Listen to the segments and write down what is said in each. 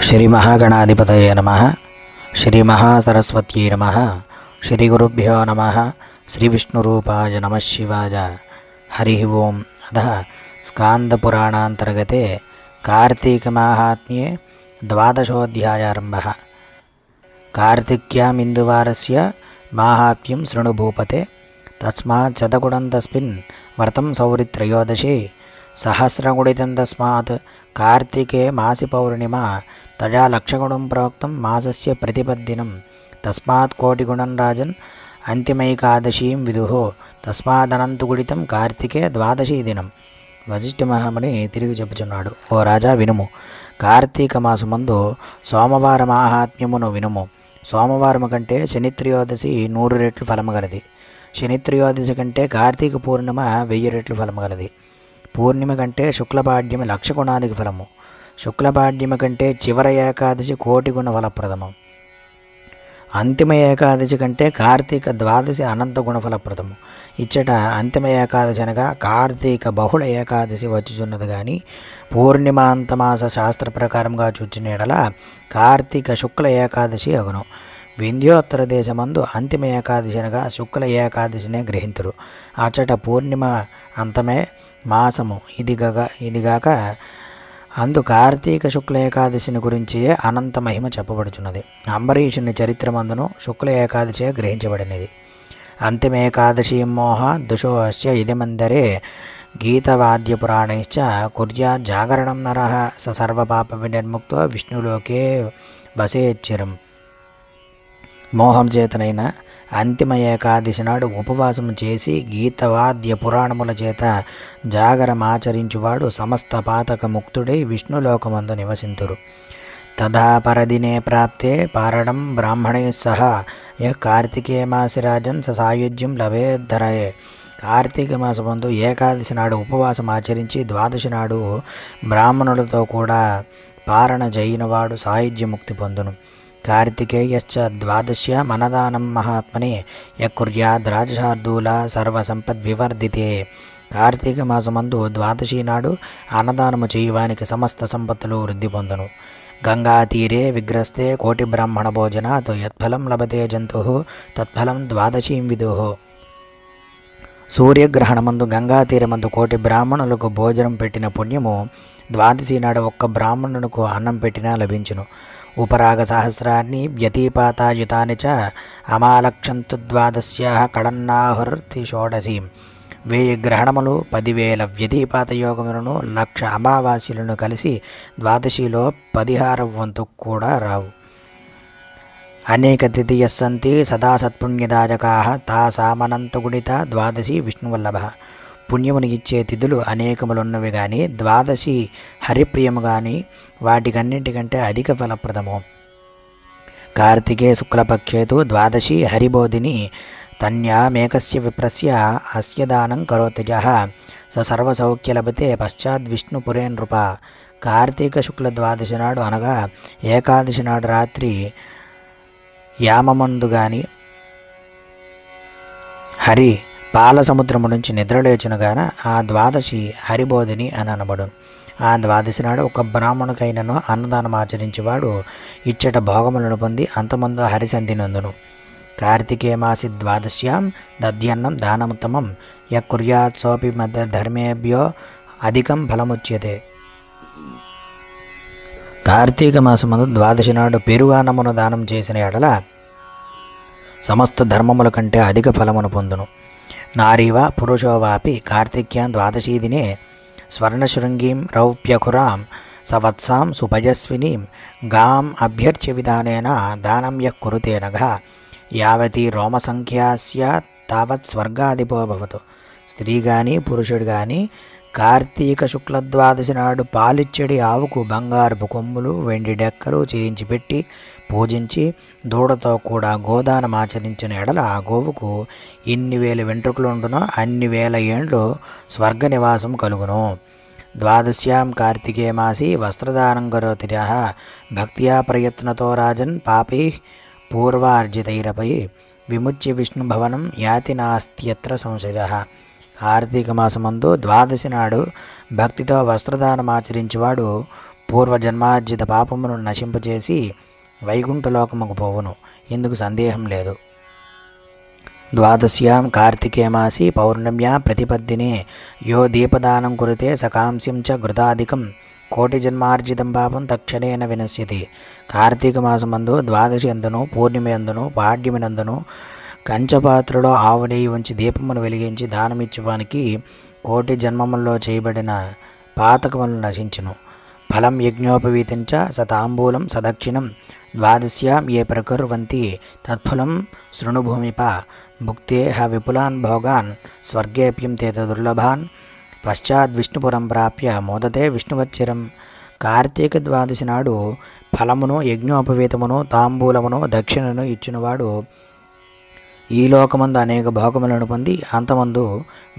శ్రీ మహాగణాధిపతయే నమః. శ్రీ మహాసరస్వత్యై నమః. శ్రీ గురుభ్యో నమః. శ్రీ విష్ణురూపాయ నమః శివాయ. హరి ఓం. అథ స్కాందపురాణాంతర్గతే కార్తీకమాహాత్మ్యే ద్వాదశోऽధ్యాయారంభः. కార్తిక్యామిందువారస్య మాహాత్మ్యం శృణు భూపతే. తస్మాత్ శతగుణం తస్మిన్ వ్రతం సౌరిత్రయోదశి సహస్రగుణితం తస్మాత్ కార్తికే మాసి పౌర్ణిమ తయా లక్షగుణం ప్రోక్తం మాసస్య ప్రతిపద్దినం తస్మాత్ కోటిగుణం రాజన్ అంతిమైకాదశీం విదుః తస్మాదనంతగుణితం కార్తికే ద్వాదశీ దినం. వశిష్ఠ మహాముని తిరిగి చెప్పుచున్నాడు. ఓ రాజా వినుము. కార్తీక మాసమందు సోమవార మాహాత్మ్యమును వినుము. సోమవారము కంటే శనిత్రయోదశి 100 రెట్లు ఫలము గలది. శనిత్రయోదశి కంటే కార్తీక పూర్ణిమ 1000 రెట్లు ఫలము గలది. పూర్ణిమ కంటే శుక్లపాడ్యమి 1,00,000 గుణాధిక ఫలము. శుక్లపాడ్యమి కంటే చివర ఏకాదశి 1,000,000 గుణ ఫలప్రదము. అంతిమ ఏకాదశి కంటే కార్తీక ద్వాదశి అనంత గుణ ఫలప్రదము. ఇచ్చట అంతిమ ఏకాదశి అనగా కార్తీక బహుళ ఏకాదశి వచ్చుచున్నది కానీ పూర్ణిమాంతమాస శాస్త్ర ప్రకారంగా చూచిన ఎడల కార్తీక శుక్ల ఏకాదశి అగును. వింధ్యోత్తర దేశమందు అంతిమ ఏకాదశి అనగా శుక్ల ఏకాదశినే గ్రహింతురు. అచ్చట పూర్ణిమ అంతమే మాసము. ఇదిగాక అందు కార్తీక శుక్ల ఏకాదశిని గురించి అనంత మహిమ చెప్పబడుచున్నది. అంబరీషుని చరిత్రమందును శుక్ల ఏకాదశి గ్రహించబడినది. అంతిమ ఏకాదశి మోహ దుషో అస్య ఇదిమందరే గీతవాద్యపురాణైశ్చ కుర్యాత్ జాగరణం నరః స సర్వపాప వినిర్ముక్తో విష్ణులోకే వసేచ్చిరం. మోహం చేతనైన అంతిమ ఏకాదశి నాడు ఉపవాసము చేసి గీతవాద్య పురాణముల చేత జాగరమాచరించువాడు సమస్త పాతక ముక్తుడై విష్ణులోకమందు నివసింతురు. తదా పరదినే ప్రాప్తే పారణం బ్రాహ్మణై సహ యః కార్తికే మాసి రాజన్ స సాయుజ్యం లభేద్ధరయే. కార్తీక మాసమందు ఏకాదశి నాడు ఉపవాసం ఆచరించి ద్వాదశి నాడు బ్రాహ్మణులతో కూడా పారణ జయినవాడు సాయుధ్యముక్తి పొందును. కార్తికేయశ్చ ద్వాదశ్య మనదానం మహాత్మనే యకుర్యాద్ రాజశార్దూల సర్వసంపద్వివర్ధితే. కార్తీక మాసమందు ద్వాదశి నాడు అన్నదానము చేయువానికి సమస్త సంపత్తులు వృద్ధి పొందును. గంగాతీరే విగ్రస్తే కోటి బ్రాహ్మణ భోజనాత్ యత్ఫలం లభతే జంతు తత్ఫలం ద్వాదశీం విదుః. సూర్యగ్రహణమందు గంగాతీరమందు కోటి బ్రాహ్మణులకు భోజనం పెట్టిన పుణ్యము ద్వాదశి నాడు ఒక్క బ్రాహ్మణునికి అన్నం పెట్టినా లభించును. ఉపరాగ సహస్రాన్ని వ్యతిపాతాయుతాని చ అమాలక్షంతు ద్వాదశ్యాః కళన్నాహుర్తి షోడశి. 1000 గ్రహణములు 10,000 వ్యతిపాత యోగములను 1,00,000 అమావాస్యలను కలిసి ద్వాదశిలో 16వ వంతు కూడా రావు. అనేక తిథియస్సంతి సదా సత్పుణ్యదాయకాః తాసామనంతగుణిత ద్వాదశి విష్ణువల్లభ. పుణ్యముని ఇచ్చే తిథులు అనేకములున్నవి కానీ ద్వాదశి హరిప్రియము కానీ వాటికన్నింటికంటే అధిక ఫలప్రదము. కార్తికే శుక్లపక్షేతు ద్వాదశి హరిబోధిని తన్యామేకస్య విప్రస్య అస్య దానం కరోతి యః స సర్వసౌఖ్య లభతే పశ్చాద్విష్ణుపురే నృప. కార్తీక శుక్ల ద్వాదశి నాడు అనగా ఏకాదశి నాడు రాత్రి యామమందు గాని హరి పాల సముద్రము నుంచి నిద్రలేచునుగాన ఆ ద్వాదశి హరిబోధిని అని అనబడును. ఆ ద్వాదశి నాడు ఒక బ్రాహ్మణుకైనను అన్నదానం ఆచరించేవాడు ఇచ్చట భోగములను పొంది అంతమందు హరిసంధినందును. కార్తికే మాసి ద్వాదశ్యాం దధ్యన్నం దానముత్తమం యకుర్యాత్ సోపి మధ్య ధర్మేభ్యో అధికం ఫలముచ్యతే. కార్తీక మాసమందు ద్వాదశి నాడు పెరుగానమును దానం చేసిన ఎడల సమస్త ధర్మముల కంటే అధిక ఫలమును పొందును. నారీవా పురుషో వాపి కార్తిక్యాం ద్వాదశీ దినే స్వర్ణశృంగీం రౌప్యఖురాం సవత్సాం సుపజస్వినీం గాం అభ్యర్చ్య విధానేన దానం యః కురుతే నఘ యావతి రోమసంఖ్యా స్యాత్ తావత్ స్వర్గాధిపో భవతు. స్త్రీ కానీ పురుషుడు కానీ కార్తీక శుక్ల ద్వాదశి నాడు పాలిచ్చడి ఆవుకు బంగారపు కొమ్ములు వెండి డెక్కలు చేయించి పెట్టి పూజించి దూడతో కూడా గోదానం ఆచరించిన ఎడల ఆ గోవుకు ఎన్ని వేల వెంట్రుకలుండునో అన్ని వేల ఏండ్లు స్వర్గ నివాసం కలుగును. ద్వాదశ్యాం కార్తికే మాసి వస్త్రదానం కరోతి యః భక్త్యా ప్రయత్నతో రాజన్ పాపై పూర్వార్జితైరపై విముచ్య విష్ణుభవనం యాతి నాస్త్యత్ర సంశయః. కార్తీక మాసమందు ద్వాదశి నాడు భక్తితో వస్త్రదానం ఆచరించేవాడు పూర్వజన్మార్జిత పాపమును నశింపచేసి వైకుంఠలోకముకు పోవును. ఇందుకు సందేహం లేదు. ద్వాదశ్యాం కార్తికే మాసి పౌర్ణమ్యా ప్రతిపద్దినే యో దీపదానం కురుతే సకాంస్యం చ ఘృతాధికం కోటి జన్మార్జితం పాపం తక్షణేన వినశ్యతి. కార్తీక మాసమందు ద్వాదశి అందును పూర్ణిమ అందును పాడ్యమినందును కంచపాత్రలో ఆవు నెయ్యి ఉంచి దీపమును వెలిగించి దానమిచ్చువానికి కోటి జన్మముల్లో చేయబడిన పాతకములు నశించును. ఫలం యజ్ఞోపవీతంచ సతాంబూలం సదక్షిణం ద్వాదశ్యాం ఏ ప్రకుర్వంతి తత్ఫలం శృణుభూమిప భుక్తే విపులాన్ భోగాన్ స్వర్గేప్యంతే దుర్లభాన్ పశ్చాద్విష్ణుపురం ప్రాప్య మోదతే విష్ణువచ్చిరం. కార్తీక ద్వాదశి నాడు ఫలమును యజ్ఞోపవీతమును తాంబూలమును దక్షిణను ఇచ్చినవాడు ఈ లోకమందు అనేక భోగములను పొంది అంతమందు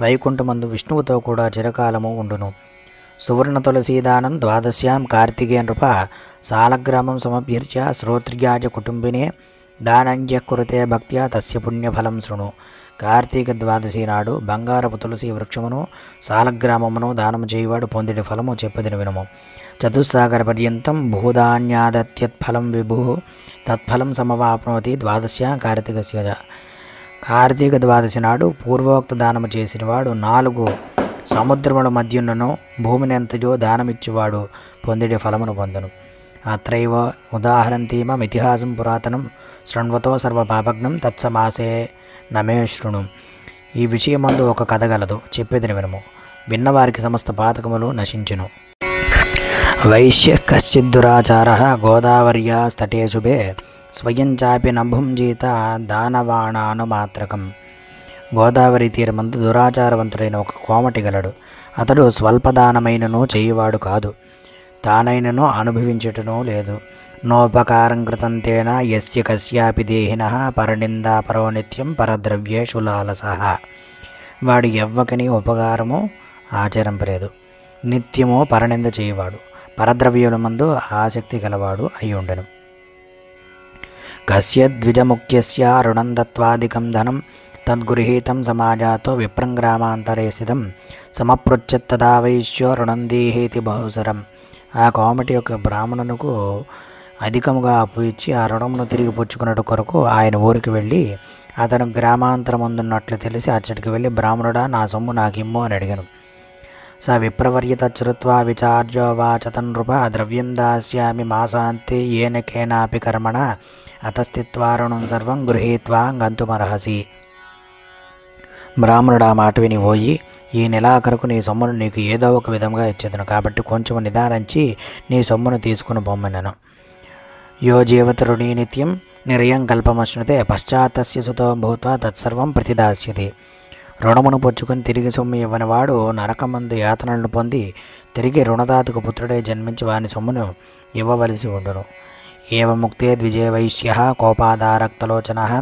వైకుంఠమందు విష్ణువుతో కూడా చిరకాలము ఉండును. సువర్ణ తులసీదానం ద్వాదశ్యాం కార్తికే నృప సాలగ్రామం సమభ్యర్చ్య శ్రోత్రియాజ కుటుంబినే దానంజ్య కురుతే భక్త్యా తస్య పుణ్యఫలం శృణు. కార్తీక ద్వాదశి నాడు బంగారపు తులసి వృక్షమును సాలగ్రామమును దానము చేయువాడు పొందిడి ఫలము చెప్పదిని వినుము. చతుస్సాగర పర్యంతం భూధాన్యాదత్యత్ఫలం విభు తత్ఫలం సమవాప్నోతి ద్వాదశ్యాం కార్తీకస్య. కార్తీక ద్వాదశి నాడు పూర్వోక్త దానము చేసినవాడు 4 సముద్రముల మధ్యున్నను భూమినెంతయో దానమిచ్చువాడు పొందిడి ఫలమును పొందును. అత్రైవ ఉదాహరంతీమమితిహాసం పురాతనం శృణ్వతో సర్వపాపగ్నం తత్సమాసే నమే శృణు. ఈ విషయమందు ఒక కథ గలదు, చెప్పేదిని వినుము. విన్నవారికి సమస్త పాతకములు నశించును. వైశ్య కశ్చిద్దురాచార గోదావర్యా స్తటే శుభే స్వయం చాపి నభుంజీత దానవాణానుమాత్రకం. గోదావరి తీరమందు దురాచారవంతుడైన ఒక కోమటి గలడు. అతడు స్వల్పదానమైనను చేయువాడు కాదు, తానైనను అనుభవించుటనూ లేదు. నోపకారం కృతం తేన యస్య కస్యాపి దేహినః పరనిందాపరో నిత్యం పరద్రవ్యేషు లాలసః. వాడు ఎవ్వకని ఉపకారము ఆచరింపలేదు, నిత్యము పరనింద చేయువాడు, పరద్రవ్యముల మందు ఆసక్తి గలవాడు అయి ఉండెను. కస్య ద్విజముఖ్యస్య రుణం దత్వాదికం ధనం తద్గృహీతం సమాజాతో విప్రం గ్రామాంతరే స్థితం సమపృచ్ఛత్తదా వైశ్యో రుణం దీహేతి బహుసరం. ఆ కోమటి యొక్క బ్రాహ్మణునకు అధికముగా అప్పు ఇచ్చి ఆ రుణమును తిరిగి పుచ్చుకున్నట్టు కొరకు ఆయన ఊరికి వెళ్ళి అతను గ్రామాంతరముందున్నట్లు తెలిసి అచ్చటికి వెళ్ళి, బ్రాహ్మణుడా, నా సొమ్ము నాకిమ్ము అని అడిగాను. స విప్రవర్య తచ్చుత్వా విచార్యో వాచతన్ృప ద్రవ్యం దాస్యామి మాసాంతే ఏన కేనాపి కర్మణ అతస్థిత్వా రుణం సర్వం గృహీత్వా గంతుమర్హసి. బ్రాహ్మణుడు ఆ మాట విని పోయి, ఈ నెలాఖరుకు నీ సొమ్మును నీకు ఏదో ఒక విధంగా ఇచ్చేదను, కాబట్టి కొంచెం నిదానించి నీ సొమ్మును తీసుకుని పొమ్మనను. యో జీవతరుణీ నిత్యం నిర్యం కల్పమశ్నుతే పశ్చాత్తస్య సుతో భూత్వా తత్సర్వం ప్రతిదాస్యతి. రుణమును పుచ్చుకొని తిరిగి సొమ్ము ఇవ్వనివాడు నరకమందు యాతనలను పొంది తిరిగి రుణదాతకు పుత్రుడే జన్మించి వాని సొమ్మును ఇవ్వవలసి ఉండును. ఏవ ముక్తే ద్విజే వైశ్యః కోపాదారక్తలోచనః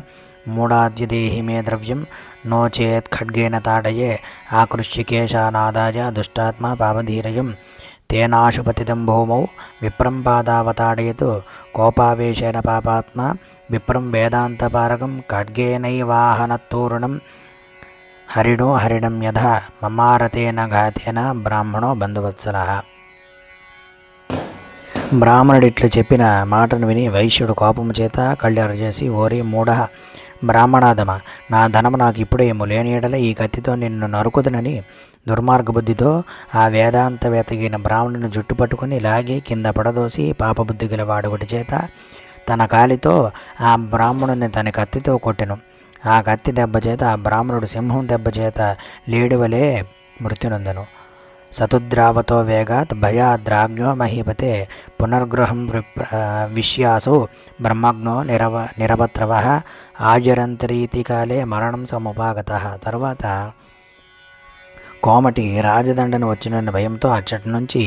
మూఢాద్యదేహి మే ద్రవ్యం నో చేత్ ఖడ్గేన తాడయే ఆకృష్యకేశానాదాయ దుష్టాత్మా పాపధీరయం తేనాశుపతితం భూమౌ విప్రం పాదావతాడయతు కోపావేశేన పాపాత్మ విప్రం వేదాంతపారకం ఖడ్గేనైవాహనత్తూరుణం హరిణో హరిణం యథా మమారతేన ఘాతేన బ్రాహ్మణో బంధువత్సలః. బ్రాహ్మణుడు ఇట్లు చెప్పిన మాటను విని వైశ్యుడు కోపము చేత కళ్ళెరచేసి, ఓరి మూఢ బ్రాహ్మణాదమ, నా ధనము నాకు ఇప్పుడే ఏమో, లేని ఎడల ఈ కత్తితో నిన్ను నరుకుదునని దుర్మార్గ బుద్ధితో ఆ వేదాంతవేత్తగిన బ్రాహ్మణుని జుట్టు పట్టుకుని లాగి కింద పడదోసి పాపబుద్ధి గల వాడొకటి చేత తన కాలితో ఆ బ్రాహ్మణుని తన కత్తితో కొట్టెను. ఆ కత్తి దెబ్బ చేత ఆ బ్రాహ్మణుడు సింహం దెబ్బ చేత లేడివలే మృత్యునందను. సతుద్రావతో వేగాత్ భయాద్రాజ్ఞో మహీపతే పునర్గృహం విశ్యాసౌ బ్రహ్మజ్ఞో నిరవత్రవః ఆయురంతరీతి కాలే మరణం సముపాగతః. తర్వాత కోమటి రాజదండను వచ్చిన భయంతో అచ్చటి నుంచి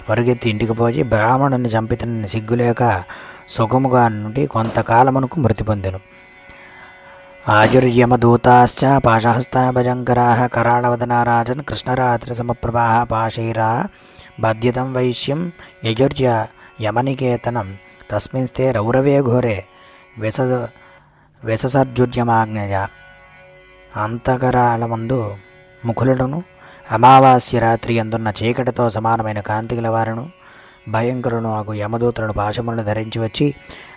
పరుగెత్తి ఇంటికి పోయి బ్రాహ్మణుని చంపితనని సిగ్గులేక సుఖముగా నుండి కొంతకాలమునకు మృతి పొందెను. ఆయుర్యమదూతాశ్చ పాశహస్తా భజంకరాః కరాళవదనా రాజన్ కృష్ణరాత్రి సమప్రభాః పాశైరా బాధ్యతం వైశ్యం యయుర్య యమనికేతనం తస్మిన్స్తే రౌరవే ఘోరే విససర్జుర్యమాజ్ఞయ. అంతకరాళమందు ముఖులను అమావాస్య రాత్రి అందున్న చీకటితో సమానమైన కాంతి గల వారును భయంకరును ఆగు యమదూతలను పాశములను ధరించి వచ్చి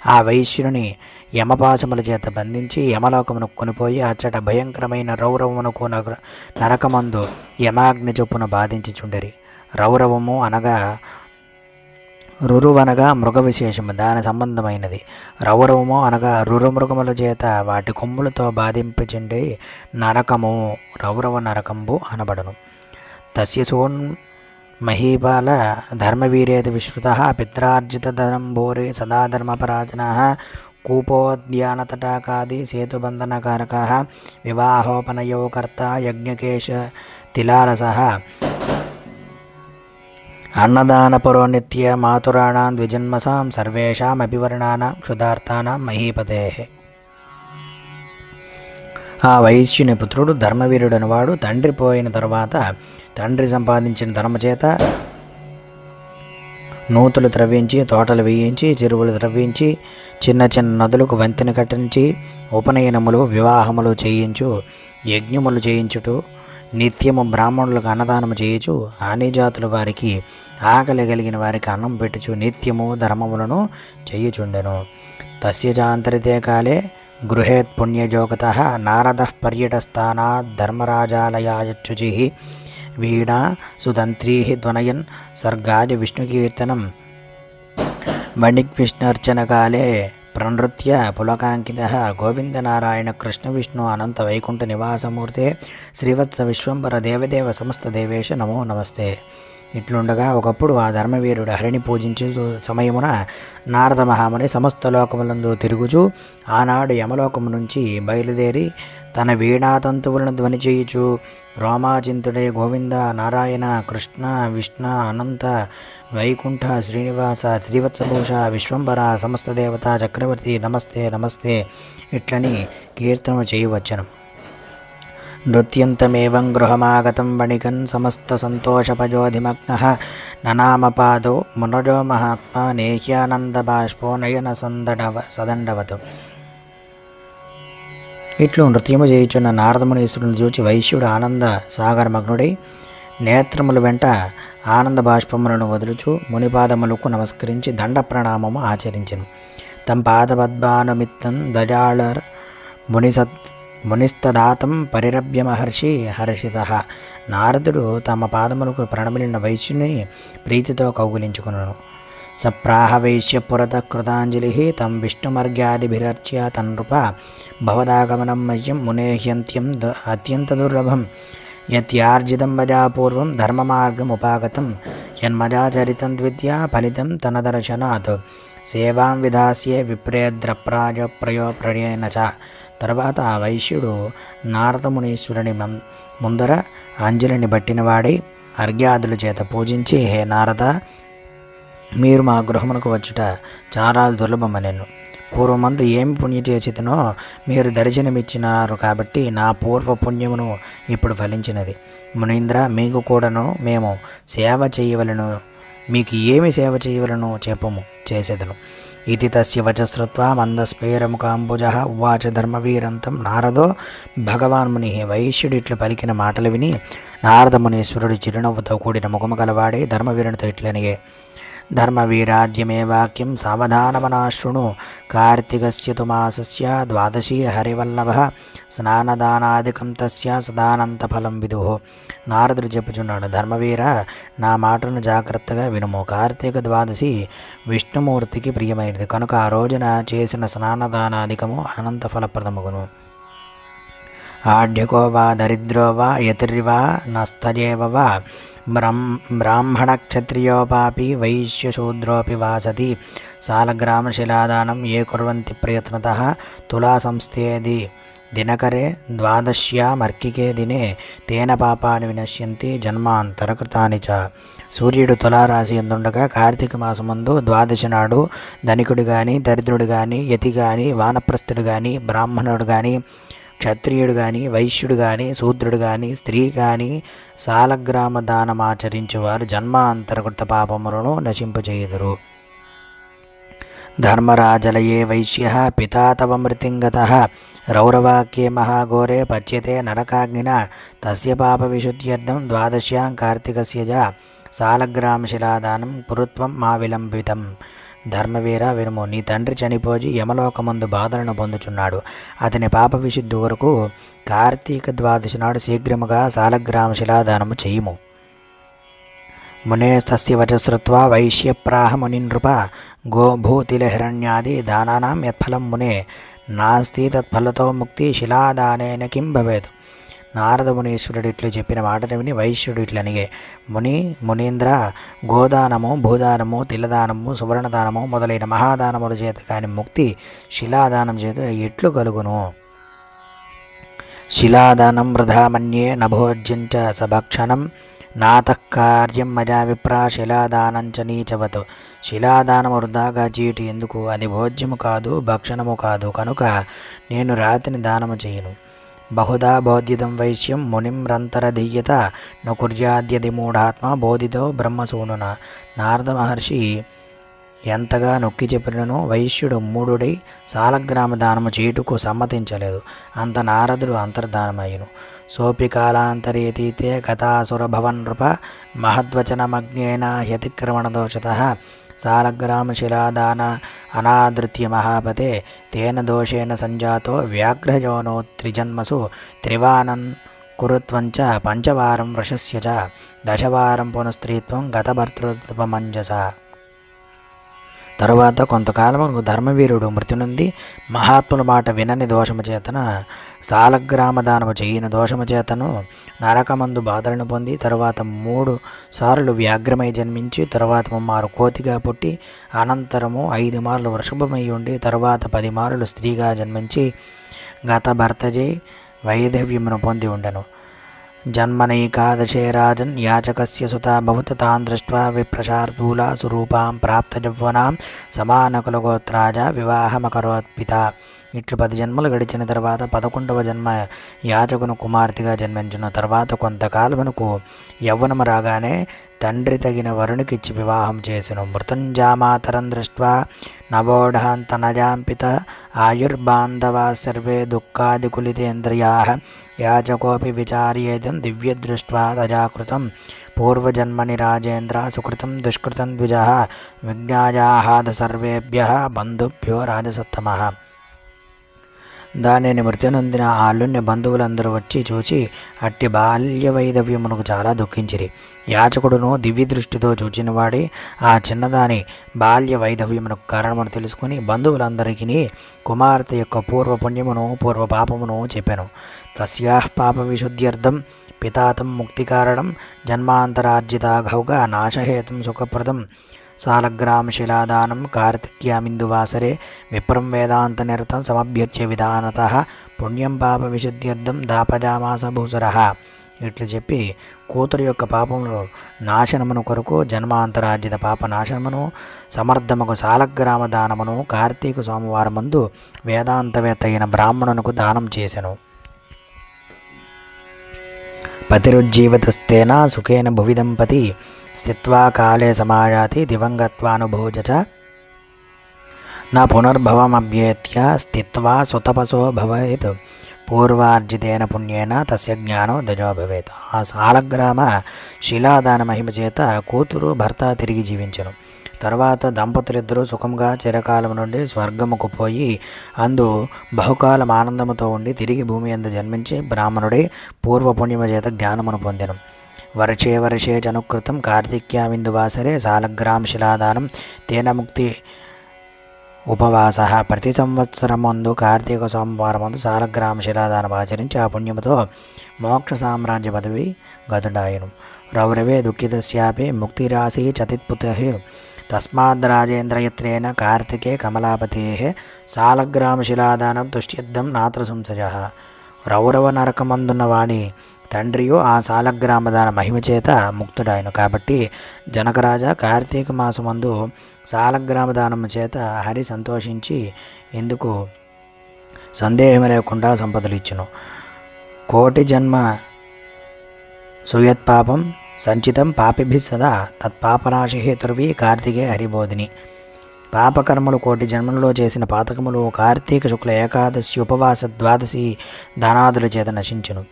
ఆ వైశ్యుని యమపాశముల చేత బంధించి యమలోకమునకు కొనిపోయి అచ్చట భయంకరమైన రౌరవమునకు నరకమందు యమాగ్ని చొప్పున బాధించుచుండెరి. రౌరవము అనగా రురువనగా మృగ విశేషము, దాని సంబంధమైనది. రౌరవము అనగా రురుమృగముల చేత వాటి కొమ్ములతో బాధింపచెండే నరకము రౌరవ నరకంబు అనబడును. తస్య సోన్ మహీపాల ధర్మవీరేతి విశ్రుత పిత్రార్జితధనంభోరే సదా ధర్మపరాధన కూపోద్యానతటాకాది సేతుబంధనకారక వివాహోపనయో కర్త యజ్ఞకేశ తిలారస అన్నదానపరో నిత్య మాతురాణాం ద్విజన్మసాం సర్వేషామపి వర్ణానాం క్షుధార్థానాం మహీపతే. ఆ వైశ్యుని పుత్రుడు ధర్మవీరుడని వాడు తండ్రి పోయిన తరువాత తండ్రి సంపాదించిన ధర్మచేత నూతులు త్రవ్వించి, తోటలు వేయించి, చెరువులు త్రవ్వించి, చిన్న చిన్న నదులకు వంతెన కట్టించి, ఉపనయనములు వివాహములు చేయించు, యజ్ఞములు చేయించుటూ నిత్యము బ్రాహ్మణులకు అన్నదానము చేయుచు, అన్ని జాతుల వారికి ఆకలి కలిగిన వారికి అన్నం పెట్టుచు నిత్యము ధర్మములను చేయుచుండెను. తస్య చాంతరితే కాలే గృహేత్ పుణ్యజోగత నారద పర్యటస్థానాత్ ధర్మరాజాలయాయచ్చుచి వీణా సుతంత్రీ ధ్వనయన్ సర్గాది విష్ణుకీర్తనం వణిక్విష్ణర్చనకాలే ప్రణృత్య పులకాంకిత గోవిందనారాయణ కృష్ణ విష్ణు అనంత వైకుంఠ నివాసమూర్తే శ్రీవత్స విశ్వంబర దేవదేవ సమస్త దేవేశ నమో నమస్తే. ఇట్లుండగా ఒకప్పుడు ఆ ధర్మవీరుడు హరిని పూజించు సమయమున నారద మహాముని సమస్త లోకములందు తిరుగుచు ఆనాడు యమలోకము నుంచి బయలుదేరి తన వీణాతంతువులను ధ్వని చేయుచు రోమాచింతుడే గోవింద నారాయణ కృష్ణ విష్ణ అనంత వైకుంఠ శ్రీనివాస శ్రీవత్సభూష విశ్వంబర సమస్త దేవత చక్రవర్తి నమస్తే నమస్తే ఇట్లని కీర్తనము చేయవచ్చును. నృత్యంతమేవం గృహమాగతం వణికన్ సమస్త సంతోషపజోధిమగ్న ననామపాదో మునజో మహాత్మా నేహ్యానంద బాష్పో నయన సదండవతు. ఇట్లు నృత్యము చేయుచున్న నారదమునీశ్వరుని చూచి వైశ్యుడు ఆనంద సాగరమగ్నుడై నేత్రముల వెంట ఆనంద బాష్పములను వదులుచు మునిపాదములకు నమస్కరించి దండ ప్రణామము ఆచరించెను. తం పాదపద్మానుమిత్తం దజాళర్ మునిస్తదాతం పరిరభ్య మహర్షి హర్షిత. నారదుడు తమ పాదములకు ప్రణమిలిన వైశ్యుని ప్రీతితో కౌగులించుకును. సప్రాహ వైశ్య పురత కృతాంజలి తం విష్ణుమర్గ్యాదిభిరర్చ్య తన్నృప భవదాగమనం మహ్యం మునేహ్యంత్యం అత్యంత దుర్లభం యత్యార్జితం మజా పూర్వం ధర్మమార్గముపాగతం యన్మజాచరితం ద్విద్యా ఫలితం తనదర్శనాత్ సేవాం విధాస్యే విప్రేద్రప్రాజప్రయో ప్రణయేన చ. తర్వాత ఆ వైశ్యుడు నారదమునీశ్వరుని ముందర అంజలిని బట్టినవాడై అర్ఘ్యాదుల చేత పూజించి, హే నారద, మీరు మా గృహమునకు వచ్చుట చాలా దుర్లభమనెను. పూర్వమందు ఏమి పుణ్య చేసినో మీరు దర్శనమిచ్చినారు కాబట్టి నా పూర్వ పుణ్యమును ఇప్పుడు ఫలించినది. మునీంద్ర, మీకు కూడాను మేము సేవ చేయవలను. మీకు ఏమి సేవ చేయవలను చెప్పము, చేసేదను. ఇది తస్య వచశ్రుత్వా మందస్ఫేరముఖాంబుజ ఉవాచ ధర్మవీరంతం నారదో భగవాన్ ముని. వైశ్యుడు ఇట్లు పలికిన మాటలు విని నారదమునీశ్వరుడు చిరునవ్వుతో కూడిన ముఖము గలవాడే ధర్మవీరునితో ఇట్లనియే, ధర్మవీరాద్యమే వాక్యం సావధానమనాశృణు కార్తికస్య తు మాసస్య ద్వాదశీ హరివల్లభ స్నానదానాదికం తస్య సదానంత ఫలం విదుః. నారదుడు చెప్పుచున్నాడు, ధర్మవీర, నా మాటను జాగ్రత్తగా వినుము. కార్తీక ద్వాదశి విష్ణుమూర్తికి ప్రియమైనది కనుక ఆ రోజున చేసిన స్నానదానాదికము అనంత ఫలప్రదముగును. ఆఢ్యకో వా దరిద్రో వా యతిర్వా నస్తజేవ వా బ్రాహ్మణక్షత్రియోపాపి వైశ్యశూద్రోపి వాసతి సాలగ్రామశిలాదానం ఏ కుర్వంతి ప్రయత్నతః తులా సంస్థేది దినకరే ద్వాదశ్యామర్కికే దినే తేన పాపాని వినశ్యంతి జన్మాంతరకృతాని చ. సూర్యుడు తులారాశి ఎందుండగా కార్తీక మాసమందు ద్వాదశి నాడు ధనికుడు కానీ దరిద్రుడు కానీ యతి కానీ వానప్రస్థుడు కానీ బ్రాహ్మణుడు కానీ క్షత్రియుడు కానీ వైశ్యుడు కానీ శూద్రుడు కానీ స్త్రీ కానీ సాలగ్రామ దానమాచరించువారు జన్మాంతరకృత పాపములను నశింపచేయుదురు. ధర్మరాజలయే వైశ్య పితా తవ మృతింగతః రౌరవాక్యే మహాఘోరే పచ్యతే నరకాగ్నినా తస్య పాప విశుద్ధ్యర్థం ద్వాదశ్యాం కార్తీకస్య చ సాలగ్రామశిలాదానం కురుత్వం మా విలంబితం. ధర్మవీర వినుము, నీ తండ్రి చనిపోయి యమలోకమందు బాధలను పొందుచున్నాడు. అతని పాప విశుద్ధి కొరకు కార్తీక ద్వాదశి నాడు శీఘ్రముగా సాలగ్రామశిలాదానము చేయుము. మునేస్తస్య వచశ్రుత్వా వైశ్యప్రాహ మునినృప గోభూతిలహిరణ్యాది దానానాం యత్ఫలం మునే నాస్తి తత్ఫలతో ముక్తి శిలాదానేన కిం భవేత్. నారద మునీశ్వరుడు ఇట్లు చెప్పిన మాటను విని వైశ్యుడు ఇట్లనిగే, మునీంద్ర, గోదానము, భూదానము, తిలదానము, సువర్ణదానము మొదలైన మహాదానముల చేత కాని ముక్తి శిలాదానం చేత ఎట్లు కలుగును? శిలాదానం వృధా మన్యే నభోజ్యంచ సభక్షణం నాతః కార్యం మజా విప్రా శిలాదానంచ నీచవత్. శిలాదానము వృధాగా చీటి ఎందుకు? అది భోజ్యము కాదు, భక్షణము కాదు. కనుక నేను రాతిని దానము చేయను. బహుదా బోధితం వైశ్యం మునిమ్రంతరధీయత న కుర్యాద్యది మూఢాత్మ బోధితో బ్రహ్మసూనున. నారద మహర్షి ఎంతగా నొక్కి చెప్పినను వైశ్యుడు మూఢుడై సాలగ్రామ దానము చేయుటకు సమ్మతించలేదు. అంత నారదుడు అంతర్ధానమయ్యను. సోపి కాలాంతరేతీతే గతాసురభవన్ నృప మహద్వచనమజ్ఞేన హ్యతిక్రమణదోషతః సాలగ్రామశిలాదాన అనాదృత్య మహాపతే తేన దోషేణ సంజాతో వ్యాఘ్రయోనో త్రిజన్మసు త్రివానన్ కురుత్వంచ పంచవారం వృషస్య చ దశవారం పునఃస్త్రీత్వం గతభర్తృత్వమంజస. తరువాత కొంతకాలము ధర్మవీరుడు మృతి నుండి మహాత్ముల మాట వినని దోషము చేతన సాలగ్రామదానము చేయని దోషము చేతను నరకమందు బాధలను పొంది తరువాత 3 సార్లు వ్యాఘ్రమై జన్మించి తరువాత 3 కోతిగా పుట్టి అనంతరము 5 మార్లు వృషభమై ఉండి తరువాత 10 మార్లు స్త్రీగా జన్మించి గత భర్తజై వైధవ్యమును పొంది ఉండెను. జన్మనైకాదశే రాజన్ యాచకస్య సుతా భవత తాన్ దృష్ట్వా విప్రశార్దూలా సురూపాం ప్రాప్తజవ్వనాం సమానకులగోత్రాజ వివాహమకరోత్ పిత. ఇట్లు 10 జన్మలు గడిచిన తర్వాత 11వ జన్మ యాచకును కుమార్తెగా జన్మించిన తర్వాత కొంతకాలమునకు యవ్వనము రాగానే తండ్రి తగిన వరుణికిచ్చి వివాహం చేసెను. మృత్యుంజామాతరం దృష్ట్వా నవోఢాంతనజాం పిత ఆయుర్బాంధవా సర్వే దుఃఖాదికులితేంద్రియాః యాచకోపి విచార్యేదం దివ్యదృష్ట్వా తజాకృతం పూర్వజన్మని రాజేంద్ర సుకృతం దుష్కృతం ద్విజః విజ్ఞాయాహాద సర్వేభ్యః బంధుభ్యో రాజసత్తమః. దానిని మృతి నొందిన అల్లుని బంధువులందరూ వచ్చి చూచి అట్టి బాల్య వైధవ్యమునకు చాలా దుఃఖించిరి. యాచకుడును దివ్య దృష్టితో చూచినవాడి ఆ చిన్నదాని బాల్య వైధవ్యమునకు కారణమును తెలుసుకుని బంధువులందరికీ కుమార్తె యొక్క పూర్వపుణ్యమును పూర్వ పాపమును చెప్పాను. తస్యాః పాప విశుద్ధ్యర్థం పితాతం ముక్తికారణం జన్మాంతరార్జితాఘౌగా నాశహేతుం సుఖప్రదం సాలగ్రామశిలాదానం కార్తిక్యామిందువాసరే విప్రం వేదాంత నిరతం సమభ్యర్చ్య విధానతః పుణ్యం పాప విశుద్ధ్యర్థం దాపజామాస భూసురః. ఇట్లు చెప్పి కూతురు యొక్క పాపములు నాశనమును కొరకు జన్మాంతరార్జిత పాప నాశనమును సమర్థముకు సాలగ్రామ దానమును కార్తీక సోమవారమందు వేదాంతవేత్త అయిన బ్రాహ్మణునకు దానం చేసెను. పతిరుజ్జీవతస్తేన సుఖేన భువి దంపతి స్థిత్వా కాలే సమాయాతి దివంగత్వానుభోజ చ నా పునర్భవమభ్యేత్య స్థిత్వా సుతపసో భవేత్ పూర్వార్జితేన పుణ్యేన తస్య జ్ఞానో దజో భవేత్. ఆ సాలగ్రామ శిలాదాన మహిమ చేత కూతురు భర్త తిరిగి జీవించెను. తర్వాత దంపతులిద్దరూ సుఖంగా చిరకాలం నుండి స్వర్గముకు పోయి అందు బహుకాలం ఆనందముతో ఉండి తిరిగి భూమి యందు జన్మించి బ్రాహ్మణుడై పూర్వపుణ్యమ చేత జ్ఞానమును పొందెను. వర్షే వర్షే చనుకృతం కార్తిక్యామిందువాసరే సాలగ్రామశిలాదానం తేన ముక్తి ఉపవాస. ప్రతి సంవత్సరమందు కార్తీక సోమవారమందు సాలగ్రామశిలాదానం ఆచరించి ఆ పుణ్యముతో మోక్ష సామ్రాజ్య పదవి గతుడాయను. రౌరవే దుఃఖితస్యాపి ముక్తిరాశి చతిత్పుతః తస్మాద్రాజేంద్రయత్రేణ కార్తికే కమలాపతేః సాలగ్రామశిలాదానం తుష్ట్యర్థం నాత్ర సంశయః. రౌరవ నరకమందున్న వాణి తండ్రియు ఆ సాలగ్రామదాన మహిమ చేత ముక్తుడాయను. కాబట్టి జనకరాజా కార్తీక మాసమందు సాలగ్రామదానము చేత హరి సంతోషించి ఎందుకు సందేహం లేకుండా సంపదలు ఇచ్చును. కోటి జన్మ సుయత్పాపం సంచితం పాపిభిः సదా తత్పాపనాశి హేతుర్వి కార్తికే హరిబోధిని. పాపకర్మలు కోటి జన్మలలో చేసిన పాతకములు కార్తీక శుక్ల ఏకాదశి ఉపవాస ద్వాదశి దానాదుల చేత నశించును.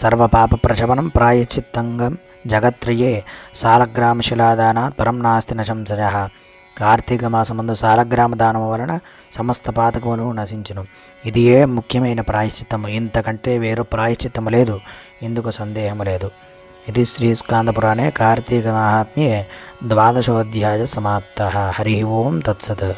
సర్వ పాప ప్రశమనం ప్రాయశ్చిత్తంగం జగత్రయే సాలగ్రామశిలాదానాత్ పరం నాస్తి న సంశయః. కార్తీక మాసమందు సాలగ్రామ దానము వలన సమస్త పాతకములు నశించును. ఇది ఏ ముఖ్యమైన ప్రాయశ్చిత్తము. ఇంతకంటే వేరు ప్రాయశ్చిత్తము లేదు, ఇందుకు సందేహము లేదు. ఇది శ్రీస్కాందపురాణే కార్తీక మాహాత్మ్యే ద్వాదశోऽధ్యాయः సమాప్తः. హరి ఓం తత్సత్.